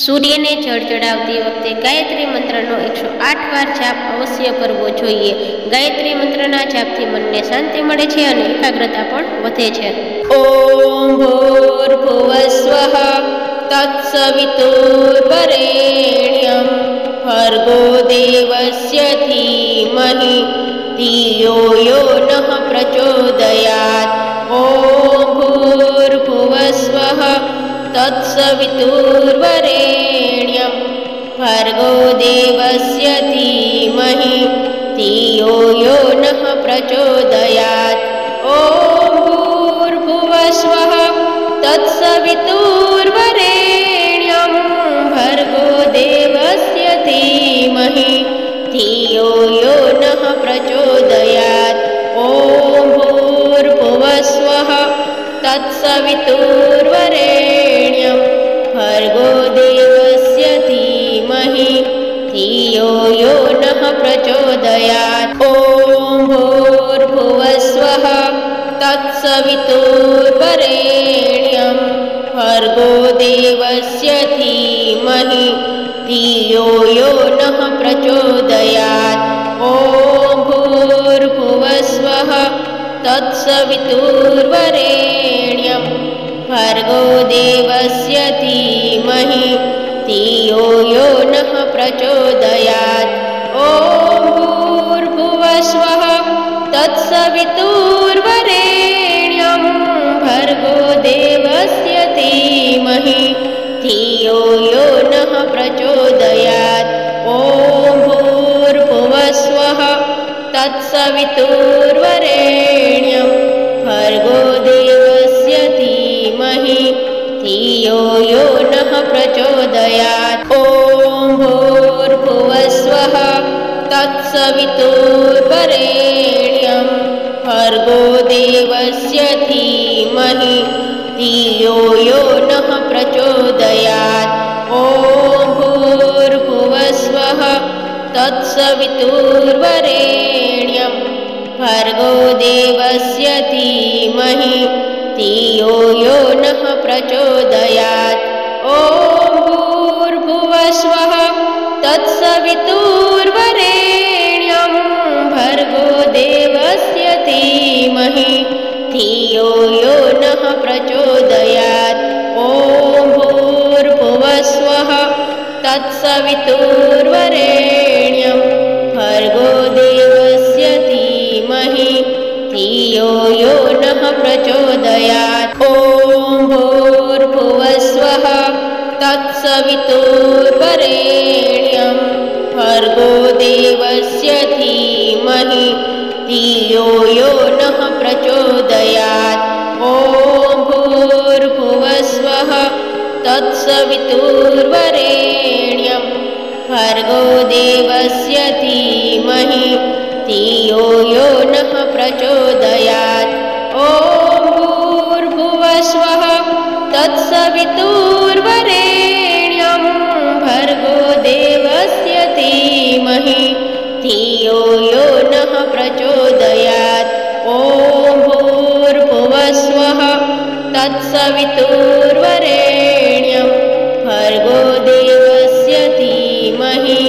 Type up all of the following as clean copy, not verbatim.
सूर्य ने जल चढ़ावती वखते गायत्री मंत्रनो 108 वार जाप अवश्य करवो जोईए। गायत्री मंत्रना जापथी मनने शांति मळे छे अने एकाग्रता पण वधे छे। ओम भूर्भुवस्वः तत्सवितुर्वरेण्यं भर्गो देवस्य धीमहि धियो यो नः प्रचोदयात्। ओम भूर्भुवस्वः तत्सवितुर्वरेण्यं भर्गो देवस्य धीमहि धियो यो नः प्रचोदयात्। ओम भूर्भुवस्वः तत्सवितुर्वरेण्यं भर्गो देवस्य धीमहि धियो यो नः प्रचोदयात्। ओम भूर्भुवस्वः तत्सवितुर्वरेण्यं भर्गो देवस्य धीमहि धियो यो नः प्रचोदयात्। ओम भूर्भुवस्वः तत्सवितुर्वरेण्यं भर्गो देवस्य धीमहि धियो यो नः प्रचोदयात्। ओम भूर्भुवस्वः तत्सवितुर्वरेण्यं भर्गो देवस्य धीमहि धियो यो नः प्रचोदयात्। ओम भूर्भुवस्वः तत्सवितुर्वरेण्यं भर्गो देवस्य धीमहि धियो यो नः प्रचोदयात्। ओम भूर्भुवस्वः तत्सवितुर्वरेण्यं भर्गो देवस्य धीमहि धियो यो नः प्रचोदयात्। ओम भूर्भुवस्वः तत्सवितुर्वरेण्यं भर्गो देवस्य धीमहि धियो यो नः प्रचोदयात्। ओम भूर्भुवस्वः तत्सवितुर्वरेण्यं भर्गो देवस्य धीमहि धियो यो नः प्रचोदयात्। ओम भूर्भुवस्वः तत्सवितुर्वरेण्यं भर्गो देवस्य धीमहि धियो यो नः प्रचोदयात्। ओम भूर्भुवस्वः तत्सवितुर्वरेण्यं भर्गो देवस्य धीमहि धियो यो नः प्रचोदयात्। ओम भूर्भुवस्वः तत्सवितुर्वरेण्यं भर्गो देवस्य धीमहि धियो यो नः प्रचोदयात्। ओम भूर्भुवस्वः तत्सवितुर्वरेण्यं भर्गो देवस्य धीमहि धियो यो नः प्रचोदयात्। ओम भूर्भुवस्वः तत्सवितुर्वरेण्यं भर्गो देवस्य धीमहि धियो यो नः प्रचोदयात्। ओम भूर्भुवस्वः तत्सवितुर्वरेण्यं भर्गो देवस्य धीमहि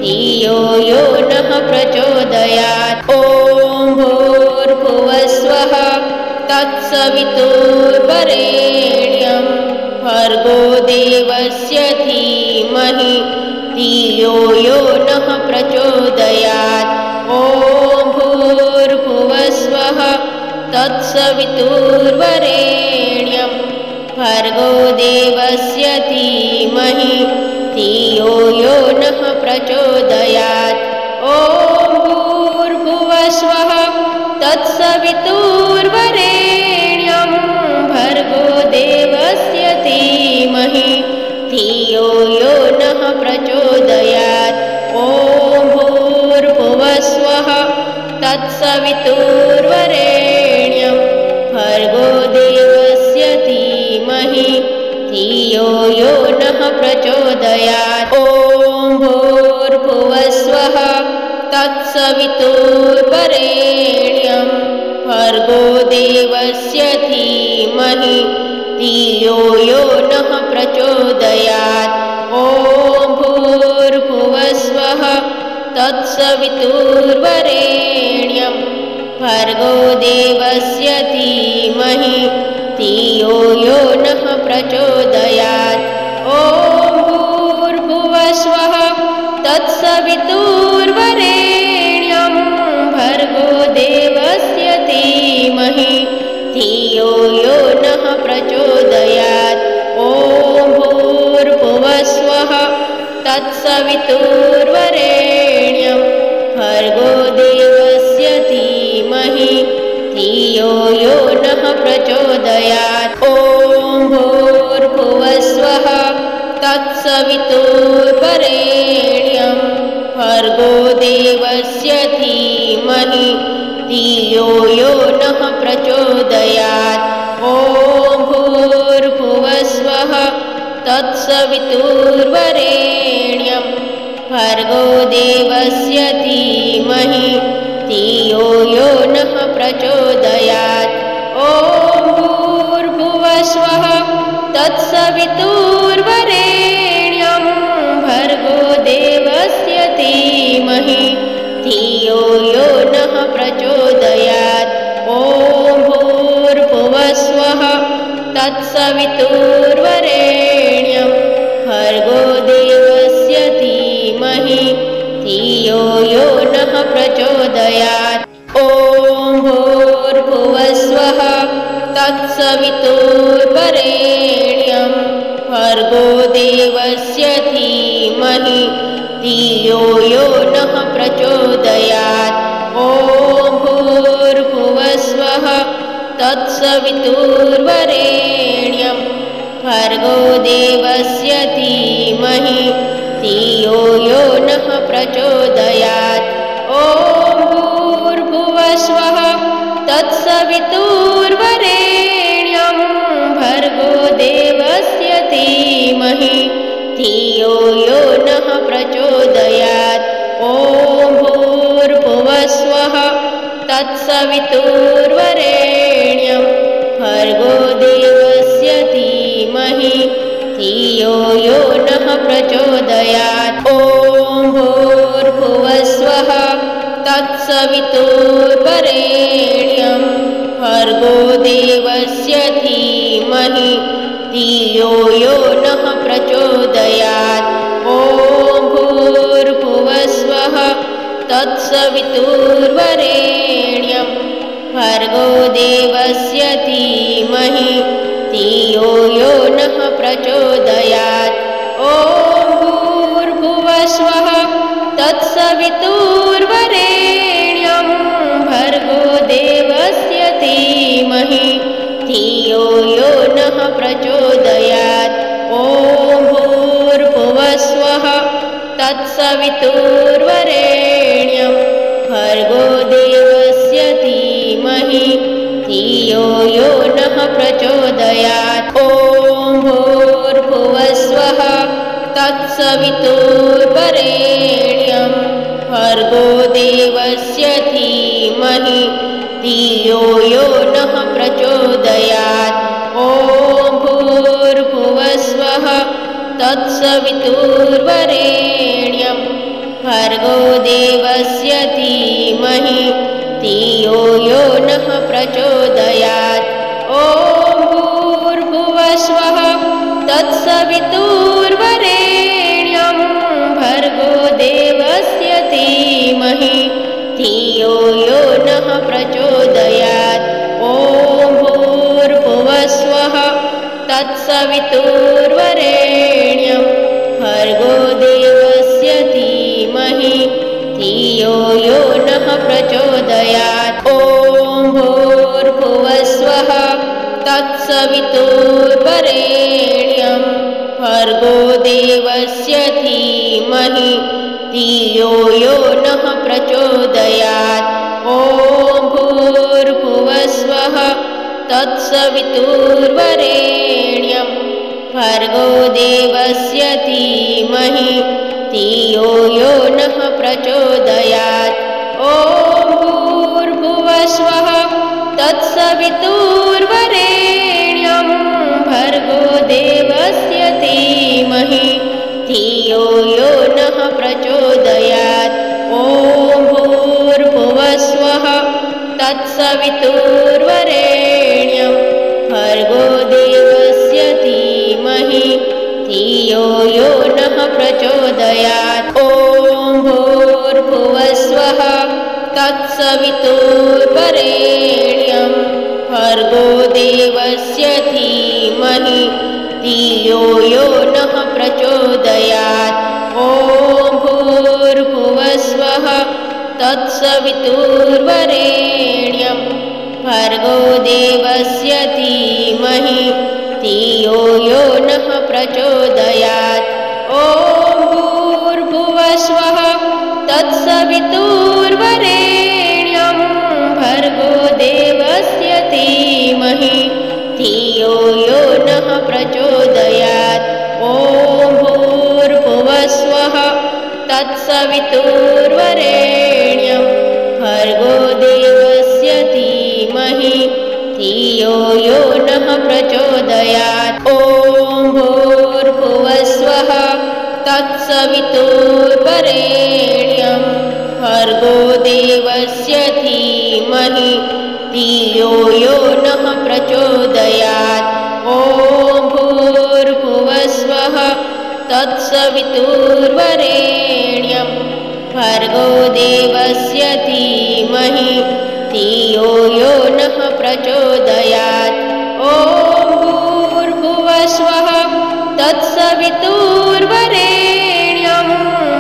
धियो यो नः प्रचोदयात्। ओम भूर्भुवस्वः तत्सवितुर्वरेण्यं भर्गो देवस्य धीमहि धियो यो नः प्रचोदयात्। ओम भूर्भुवस्वः तत्सवितुर्वरेण्यं भर्गो देवस्य धीमहि धियो यो नः प्रचोदयात्। ओम भूर्भुवस्वः तत्सवितुर्वरेण्यं भर्गो देवस्य धीमहि धियो यो नः प्रचोदयात्। ओम भूर्भुवस्वः तत्सवितुर्वरेण्यं भर्गो देवस्य धीमहि धियो यो नः प्रचोदयात्। ओम भूर्भुवस्वः तत्सवितुर्वरेण्यं भर्गो देवस्य धीमहि धियो यो नः प्रचोदयात्। तत्सवितुर्वरेण्यं भर्गो देवस्य धीमहि धियो यो नः प्रचोदयात्। ॐ भूर्भुवस्वः तत्सवितुर्वरेण्यं भर्गो देवस्य धीमहि धियो यो नः प्रचोदयात्। ॐ भूर्भुवस्वः तत्सवितुर्वरेण्यं भर्गो देवस्य धीमहि धियो यो नः प्रचोदयात्। ॐ भूर्भुवस्वः तत्सवितुर्वरेण्यं भर्गो देवस्य धीमहि धियो यो नः प्रचोदयात्। ॐ भूर्भुवस्वः तत्सवितुर्वरेण्यं भर्गो देवस्य धीमहि धियो यो नः प्रचोदयात्। ॐ भूर्भुवस्वः तत्सवितुर्वरेण्यं भर्गो देवस्य धीमहि धियो यो नः प्रचोदयात्। ॐ भूर्भुवस्वः तत्सवितुर्वरेण्यं भर्गो देवस्य धीमहि धियो यो नः प्रचोदयात्। ॐ भूर्भुवस्वः तत्सवितुर्वरेण्यं भर्गो देवस्य धीमहि धियो यो नः प्रचोदयात्। ॐ भूर्भुवस्वः तत्सवितुर्वरेण्यं भर्गो देवस्य धीमहि धियो यो नः प्रचोदयात्। ॐ भूर्भुवस्वः तत्सवितुर्वरेण्यं भर्गो देवस्य धीमहि धियो यो नः प्रचोदयात्। ॐ भूर्भुवस्वः तत्सवितुर्वरेण्यं भर्गो देवस्य धीमहि धियो यो नः प्रचोदयात्। ॐ भूर्भुवस्वः तत्सवितुर्वरेण्यं भर्गो देवस्य धीमहि धियो यो नः प्रचोदयात्। ॐ भूर्भुवस्वः तत्सवितुर्वरेण्यं भर्गो देवस्य धीमहि धियो यो नः प्रचोदयात्। ॐ भूर्भुवस्वः तत्सवितुर्वरेण्यं भर्गो देवस्य धीमहि धियो यो नः प्रचोदयात्। ॐ भूर्भुवस्वः तत्सवितुर्वरेण्यं भर्गो देवस्य धीमहि धियो यो नः प्रचोदयात्। ॐ भूर्भुवस्वः तत्सवितुर्वरेण्यं भर्गो देवस्य धीमहि धियो यो नः प्रचोदयात्। ॐ भूर्भुवस्वः तत्सवितुर्वरेण्यं भर्गो देवस्य धीमहि धियो यो नः प्रचोदयात्। ॐ भूर्भुवस्वः तत्सवितुर्वरेण्यं भर्गो देवस्य धीमहि धियो यो नः प्रचोदयात्। ॐ भूर्भुवस्वः तत्सवितुर्वरेण्यं भर्गो देवस्य धीमहि धियो यो नः प्रचोदयात्। ॐ भूर्भुवस्वः तत्सवितुर्वरेण्यं भर्गो देवस्य धीमहि धियो यो नः प्रचोदयात्। ॐ भूर्भुवस्वः तत्सवितुर्वरेण्यं भर्गो देवस्य धीमहि धियो यो नः प्रचोदयात्। ॐ भूर्भुवस्वः तत्सवितुर्वरेण्यं भर्गो देवस्य धीमहि धियो यो नः प्रचोदयात्। ॐ तत्सवितुर्वरेण्यं भर्गो देवस्य धीमहि धियो यो नः प्रचोदयात्। ॐ भूर्भुवस्वः तत्सवितुर्वरेण्यं भर्गो देवस्य धीमहि धियो यो नः प्रचोदयात्। ॐ भूर्भुवस्वः तत्सवितुर्वरेण्यं भर्गो देवस्य धीमहि धियो यो नः प्रचोदयात्। ॐ भूर्भुवस्वः तत्सवितुर्वरेण्यं भर्गो देवस्य धीमहि धियो यो नः प्रचोदयात्। ॐ भूर्भुवस्वः तत्सवितुर्वरेण्यं भर्गो देवस्य धीमहि धियो यो नः प्रचोदयात्। ॐ भूर्भुवस्वः तत्सवितुर्वरेण्यं भर्गो देवस्य धीमहि धियो यो नः प्रचोदयात्। ॐ भूर्भुवस्वः तत्सवितुर्वरेण्यं भर्गो देवस्य धीमहि धियो यो नः प्रचोदयात्। ॐ भूर्भुवस्वः तत्सवितुर्वरेण्यं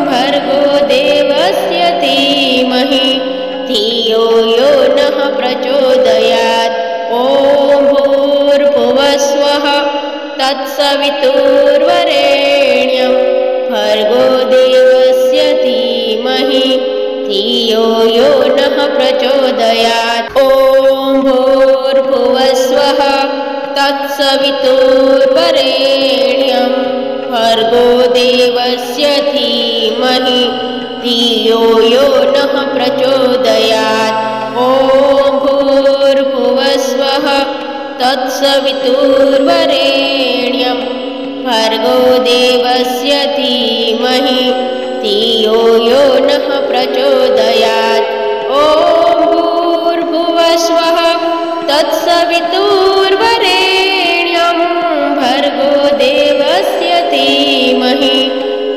भर्गो देवस्य धीमहि धियो यो नः प्रचोदयात्। ॐ भूर्भुवस्वः तत्सवितुर्वरेण्यं भर्गो देवस्य धीमहि धियो यो नः प्रचोदयात्। ॐ भूर्भुवस्वः तत्सवितुर्वरेण्यं भर्गो देवस्य धीमहि धियो यो नः प्रचोदयात्। ॐ भूर्भुवस्वः तत्सवितुर्वरेण्यं भर्गो देवस्य धीमहि धियो यो नः प्रचोदयात्। ॐ भूर्भुवस्वः तत्सवितुर्वरेण्यं भर्गो देवस्य धीमहि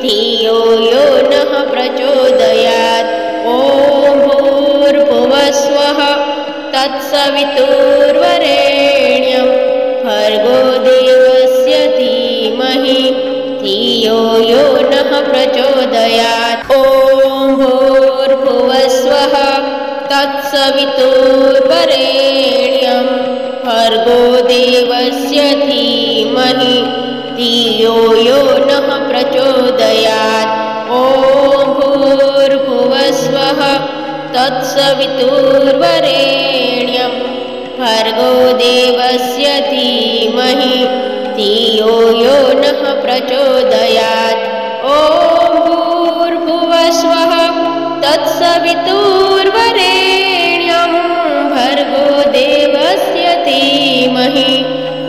धियो यो नः प्रचोदयात्। ॐ भूर्भुवस्वः तत्सवितुर्वरेण्यं भर्गो देवस्य धीमहि धियो यो नः प्रचोदयात्। ॐ भूर्भुवस्वः तत्सवितुर्वरेण्यं भर्गो देवस्य धीमहि धियो यो नः प्रचोदयात्। ॐ भूर्भुवस्वः तत्सवितुर्वरेण्यं भर्गो देवस्य धीमहि धियो यो नः प्रचोदयात्। ॐ भूर्भुवस्वः तत्सवितुर्वरेण्यं भर्गो देवस्य धीमहि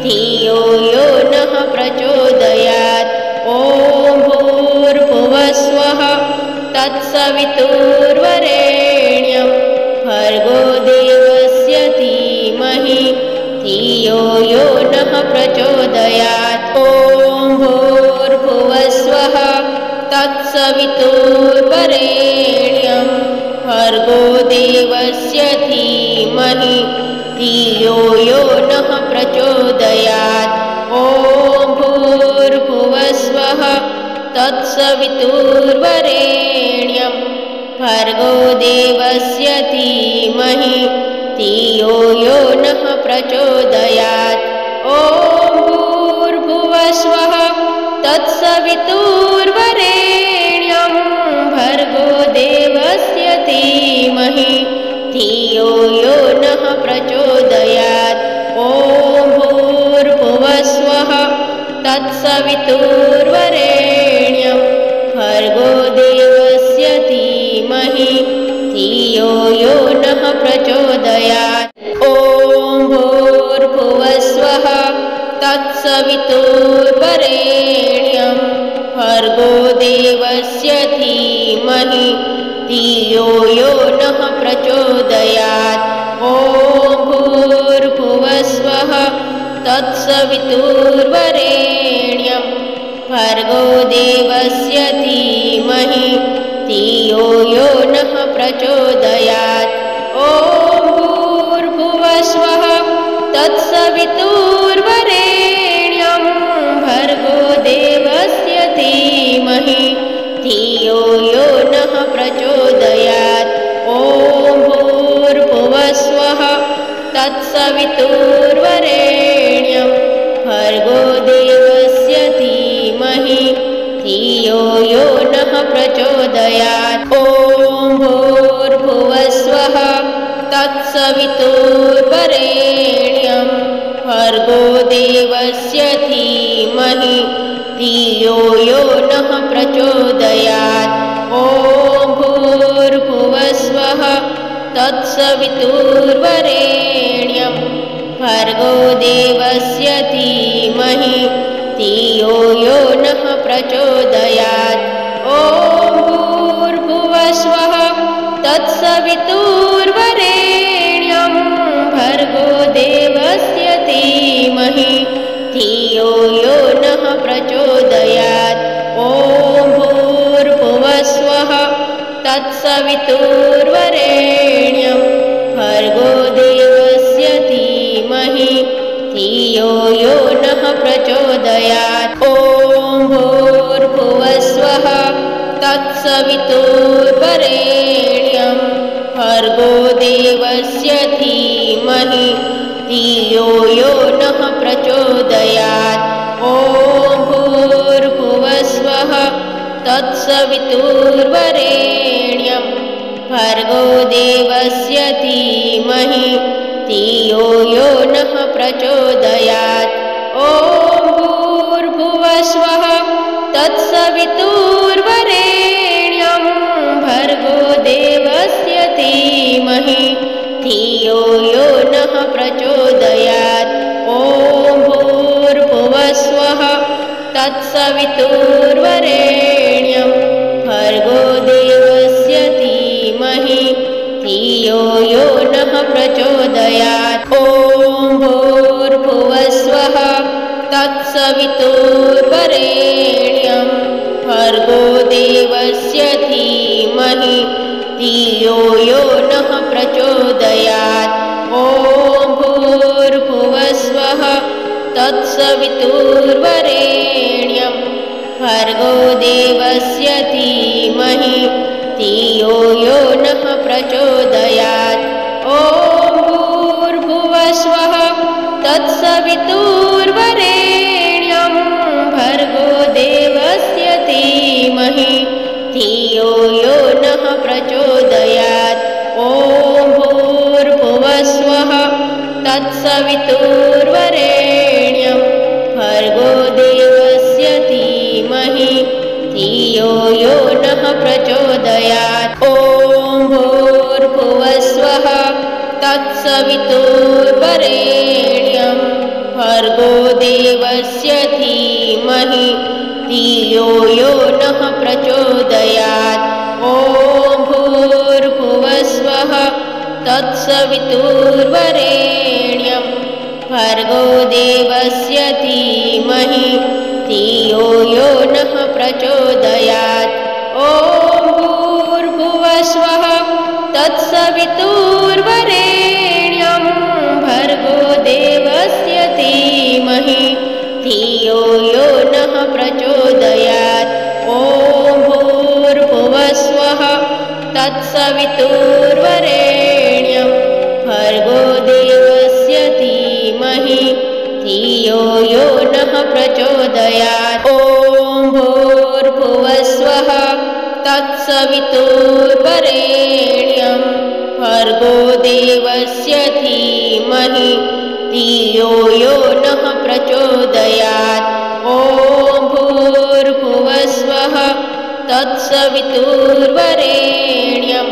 धियो यो नः प्रचोदयात्। ॐ भूर्भुवस्वः तत्सवितुर्वरेण्यं भर्गो देवस्य धीमहि धियो यो नः प्रचोदयात्। ॐ भूर्भुवस्वः तत्सवितुर्वरेण्यं भर्गो देवस्य धीमहि धियो यो नः प्रचोदयात्। ॐ भूर्भुवस्वः तत्सवितुर्वरेण्यं भर्गो देवस्य धीमहि धियो यो नः प्रचोदयात्। ॐ भूर्भुवस्वः तत्सवितुर्वरेण्यं भर्गो देवस्य धीमहि धियो यो नः प्रचोदयात्। ॐ भूर्भुवस्वः तत्सवितुर्वरेण्यं भर्गो देवस्य धीमहि धियो यो नः प्रचोदयात्। ॐ भूर्भुवस्वः तत्सवितुर्वरेण्यं भर्गो देवस्य धीमहि धियो यो नः प्रचोदयात्। ॐ तत्सवितुर्वरेण्यं भर्गो देवस्य धीमहि धियो यो नः प्रचोदयात्। ॐ भूर्भुवस्वः तत्सवितुर्वरेण्यं भर्गो देवस्य धीमहि धियो यो नः प्रचोदयात्। ॐ भूर्भुवस्वः तत्सवितुर्वरेण्यं भर्गो देवस्य धीमहि धियो यो नः प्रचोदयात्। ॐ भूर्भुवस्वः तत्सवितुर्वरेण्यं भर्गो देवस्य धीमहि धियो यो नः प्रचोदयात्। ॐ भूर्भुवस्वः तत्सवितुर्वरेण्यं भर्गो देवस्य धीमहि धियो यो नः प्रचोदयात्। ॐ भूर्भुवस्वः तत्सवितुर्वरेण्यं भर्गो देवस्य धीमहि धियो यो नः प्रचोदयात्। ॐ भूर्भुवस्वः तत्सवितुर्वरेण्यं भर्गो देवस्य धीमहि धियो यो नः प्रचोदयात्। ॐ भूर्भुवस्वः तत्सवितुर्वरेण्यं भर्गो देवस्य धीमहि धियो यो नः प्रचोदयात्। ॐ भूर्भुवस्वः तत्सवितुर्वरेण्यं भर्गो देवस्य धीमहि धियो यो नः प्रचोदयात्। ॐ भूर्भुवस्वः तत्सवितुर्वरेण्यं भर्गो देवस्य धीमहि धियो यो नः प्रचोदयात्। ॐ भूर्भुवस्वः तत्सवितुर्वरेण्यं भर्गो देवस्य धीमहि धियो यो नः प्रचोदयात्। ॐ भूर्भुवस्वः तत्सवितुर्वरेण्यं भर्गो देवस्य धीमहि धियो यो नः प्रचोदयात्। ॐ भूर्भुवस्वः तत्सवितुर्वरेण्यं भर्गो देवस्य धीमहि धियो यो नः प्रचोदयात्। ॐ भूर्भुवस्वः तत्सवितुर्वरेण्यं भर्गो देवस्य धीमहि धियो यो नः प्रचोदयात्। ॐ भूर्भुवस्वः तत्सवितुर्वरेण्यं भर्गो देवस्य धीमहि धियो यो नः प्रचोदयात्। ॐ भूर्भुवस्वः तत्सवितुर्वरेण्यं भर्गो देवस्य धीमहि धियो यो नः प्रचोदयात्। ॐ भूर्भुवस्वः तत्सवितुर्वरेण्यं भर्गो देवस्य धीमहि धियो यो नः प्रचोदयात्। ॐ भूर्भुवस्वः तत्सवितुर्वरेण्यं भर्गो देवस्य धीमहि धियो यो नः प्रचोदयात्। ॐ भूर्भुवस्वः तत्सवितुर्वरेण्यं भर्गो देवस्य धीमहि धियो यो नः प्रचोदयात्। ॐ भूर्भुवस्वः तत्सवितुर्वरेण्यं भर्गो देवस्य धीमहि धियो यो नः प्रचोदयात्। ॐ भूर्भुवस्वः तत्सवितुर्वरेण्यं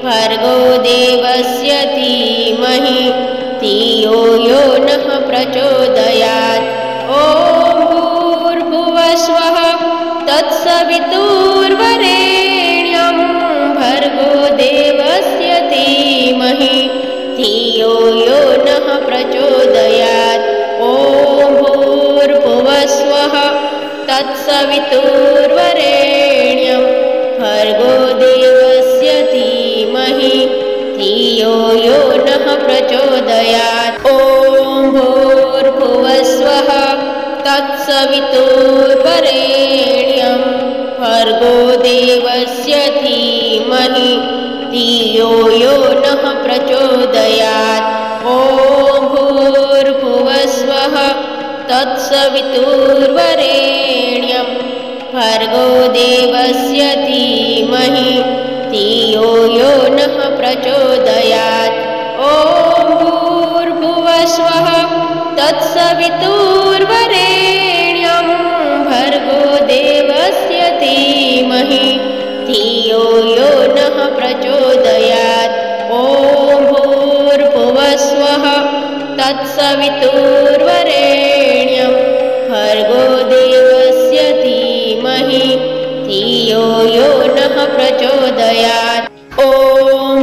भर्गो देवस्य धीमहि धियो यो नः प्रचोदयात्। ॐ भूर्भुवस्वः तत्सवितुर्वरेण्यं भर्गो देवस्य धीमहि धियो यो नः प्रचोदयात्। ॐ तत्सवितुर्वरेण्यं भर्गो देवस्य धीमहि धियो यो नः प्रचोदयात्। ॐ भूर्भुवस्वः तत्सवितुर्वरेण्यं भर्गो देवस्य धीमहि धियो यो नः प्रचोदयात्। ॐ भूर्भुवस्वः तत्सवितुर्वरेण्यं भर्गो देवस्य धीमहि धियो यो नः प्रचोदयात्। ॐ भूर्भुवस्वः तत्सवितुर्वरेण्यं भर्गो देवस्य धीमहि धियो यो नः प्रचोदयात्। ॐ भूर्भुवस्वः तत्सवितुर्वरेण्यं भर्गो देवस्य धीमहि धियो यो नः प्रचोदयात्। ॐ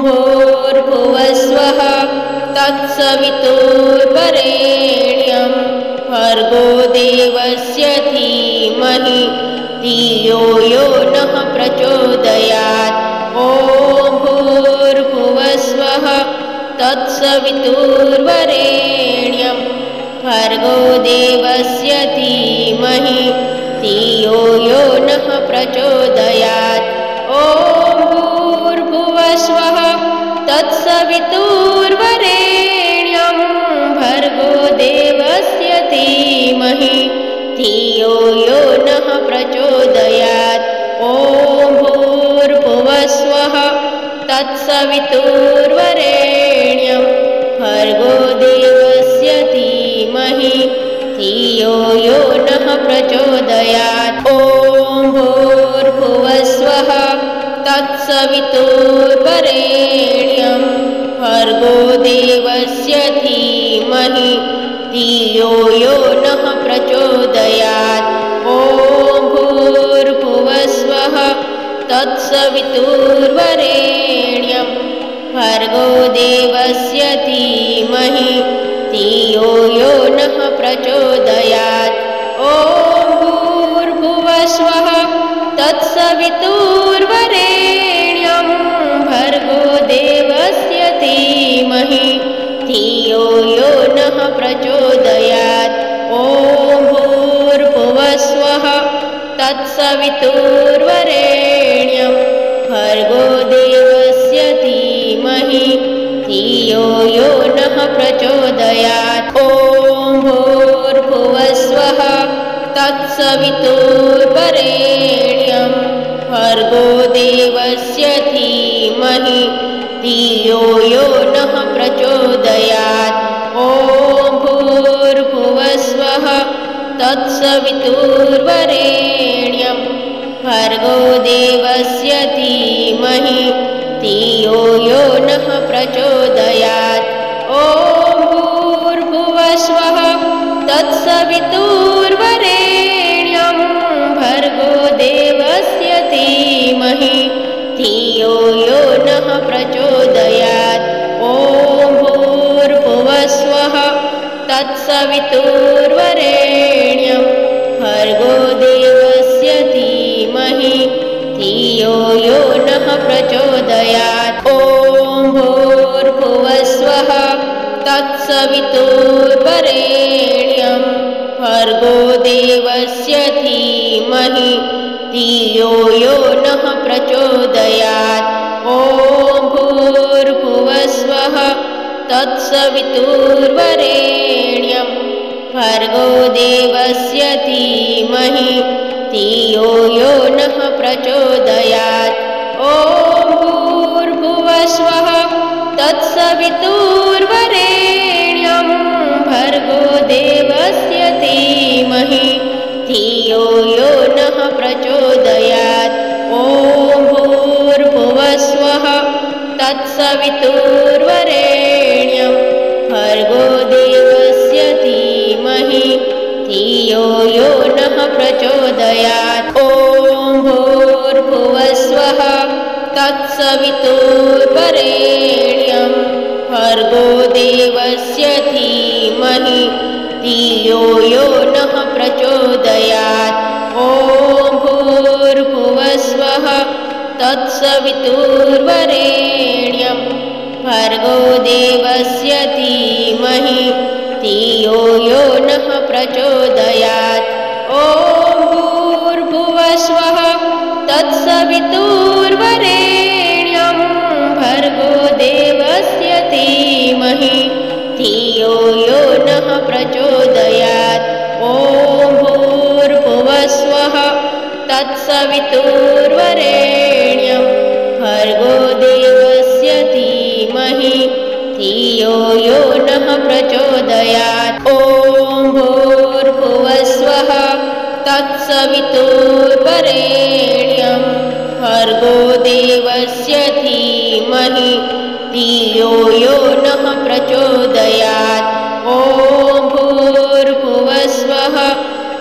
भूर्भुवस्वः तत्सवितुर्वरेण्यं भर्गो देवस्य धीमहि धियो यो नः प्रचोदयात्। ॐ भूर्भुवस्वः तत्सवितुर्वरेण्यं भर्गो देवस्य धीमहि धियो यो नः प्रचोदयात्। ॐ भूर्भुवस्वः तत्सवितुर्वरेण्यं भर्गो देवस्य धीमहि धियो यो नः प्रचोदयात्। ॐ भूर्भुवस्वः तत्सवितुर्वरेण्यं भर्गो देवस्य धीमहि धियो यो नः प्रचोदयात्। ॐ भूर्भुवस्वः तत्सवितुर्वरेण्यं भर्गो देवस्य धीमहि धियो यो नः प्रचोदयात्। ॐ भूर्भुवस्वः तत्सवितुर्वरेण्यं भर्गो देवस्य धीमहि धियो यो नः प्रचोदयात्। ॐ भूर्भुवस्वः तत्सवितुर्वरेण्यं भर्गो देवस्य धीमहि धियो यो नः प्रचोदयात्। ॐ भूर्भुवस्वः तत्सवितुर्वरेण्यं भर्गो देवस्य धीमहि धियो यो नः प्रचोदयात्। ॐ भूर्भुवस्वः तत्सवितुर्वरेण्यं भर्गो देवस्य धीमहि धियो यो नः प्रचोदयात्। ॐ भूर्भुवस्वः तत्सवितुर्वरेण्यं भर्गो देवस्य धीमहि धियो यो नः प्रचोदयात्। ॐ भूर्भुवस्वः तत्सवितुर्वरेण्यं भर्गो देवस्य धीमहि धियो यो नः प्रचोदयात्। ॐ भूर्भुवस्वः तत्सवितुर्वरेण्यं भर्गो देवस्य धीमहि धियो यो नः प्रचोदयात्। ॐ भूर्भुवस्वः तत्सवितुर्वरेण्यं भर्गो देवस्य धीमहि धियो यो नः प्रचोदयात्। ॐ भूर्भुवस्वः तत्सवितुर्वरेण्यं भर्गो देवस्य धीमहि धियो यो नः प्रचोदयात्। ॐ भूर्भुवस्वः तत्सवितुर्वरेण्यं भर्गो देवस्य धीमहि धियो यो नः प्रचोदयात्। ॐ भूर्भुवस्वः तत्सवितुर्वरेण्यं भर्गो देवस्य धीमहि धियो यो नः प्रचोदयात्। ॐ भूर्भुवस्वः तत्सवितुर्वरेण्यं भर्गो देवस्य धीमहि धियो यो नः प्रचोदयात्। ॐ तत्सवितुर्वरेण्यं भर्गो देवस्य धीमहि धियो यो नः प्रचोदयात्। ॐ भूर्भुवस्वः तत्सवितुर्वरेण्यं भर्गो देवस्य धीमहि धियो यो नः प्रचोदयात्। ॐ भूर्भुवस्वः तत्सवितुर्वरेण्यं भर्गो देवस्य धीमहि धियो यो नः प्रचोदयात्। ॐ भूर्भुवस्वः तत्सवितुर्वरेण्यं भर्गो देवस्य धीमहि धियो यो नः प्रचोदयात्। ॐ भूर्भुवस्वः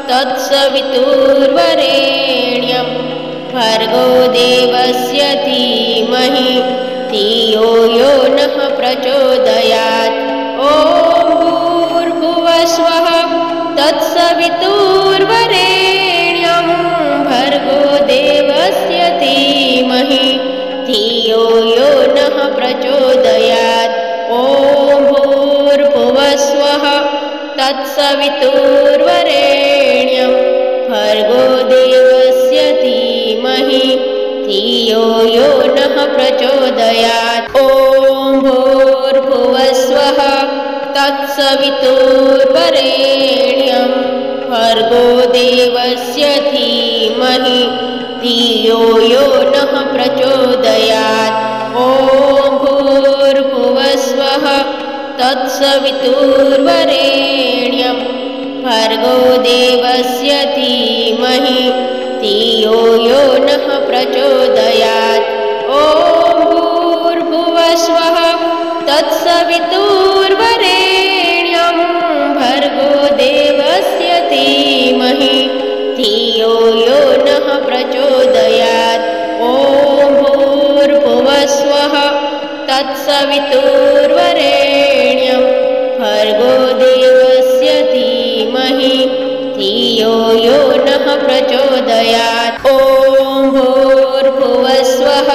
तत्सवितुर्वरेण्यं भर्गो देवस्य धीमहि धियो यो नः प्रचोदयात्। ॐ भूर्भुवस्वः तत्सवितुर्वरेण्यं भर्गो देवस्य धीमहि धियो यो नः प्रचोदयात्। ॐ भूर्भुवस्वः तत्सवितुर्वरेण्यं भर्गो देवस्य धीमहि धियो यो नः प्रचोदयात्। ॐ भूर्भुवस्वः तत्सवितुर्वरेण्यं भर्गो देवस्य धीमहि धियो यो नः प्रचोदयात्। ॐ भूर्भुवस्वः तत्सवितुर्वरेण्यं भर्गो देवस्य धीमहि धियो यो नः प्रचोदयात्। ॐ भूर्भुवस्वः तत्सवितुर्वरेण्यं भर्गो देवस्य धीमहि धियो यो नः प्रचोदयात्। ॐ भूर्भुवस्वः तत्सवितुर्वरेण्यं भर्गो देवस्य धीमहि धियो यो नः प्रचोदयात्। ॐ भूर्भुवस्वः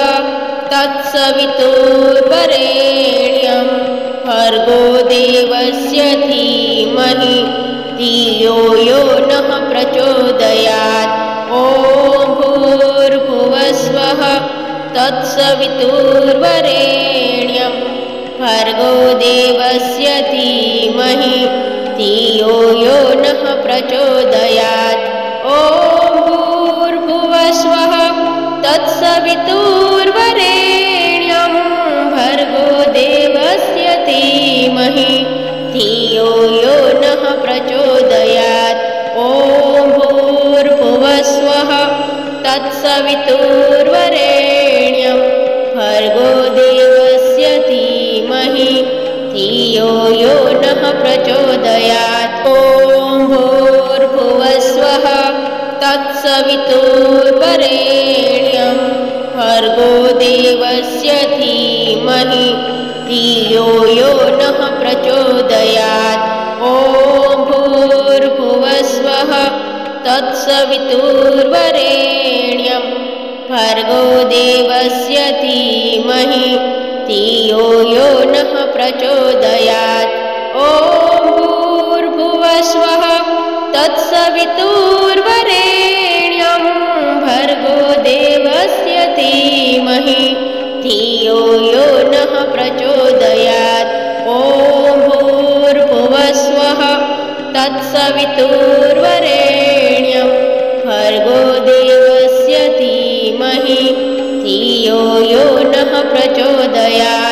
तत्सवितुर्वरेण्यं भर्गो देवस्य धीमहि धियो यो नः प्रचोदयात्। ॐ भूर्भुवस्वः तत्सवितुर्वरेण्यं भर्गो देवस्य धीमहि धियो यो नः प्रचोदयात्। ॐ भूर्भुवस्वः तत्सवितुर्वरेण्यं भर्गो देवस्य धीमहि धियो यो नः प्रचोदयात्। ॐ भूर्भुवस्वः तत्सवितुर्वरेण्यं भर्गो देवस्य धीमहि धियो यो नः प्रचोदयात्। ॐ भूर्भुवस्वः तत्सवितुर्वरेण्यं भर्गो देवस्य धीमहि धियो यो नः प्रचोदयात्। ॐ भूर्भुवस्वः तत्सवितुर्वरेण्यं भर्गो देवस्य धीमहि धियो यो नः प्रचोदयात्। ॐ भूर्भुवस्वः तत्सवितुर्वरेण्यं भर्गो देवस्य धीमहि धियो यो नः प्रचोदयात्। ॐ भूर्भुवस्वः तत्सवितुर्वरेण्यं भर्गो देवस्य धीमहि धियो यो नः प्रचोदयात्।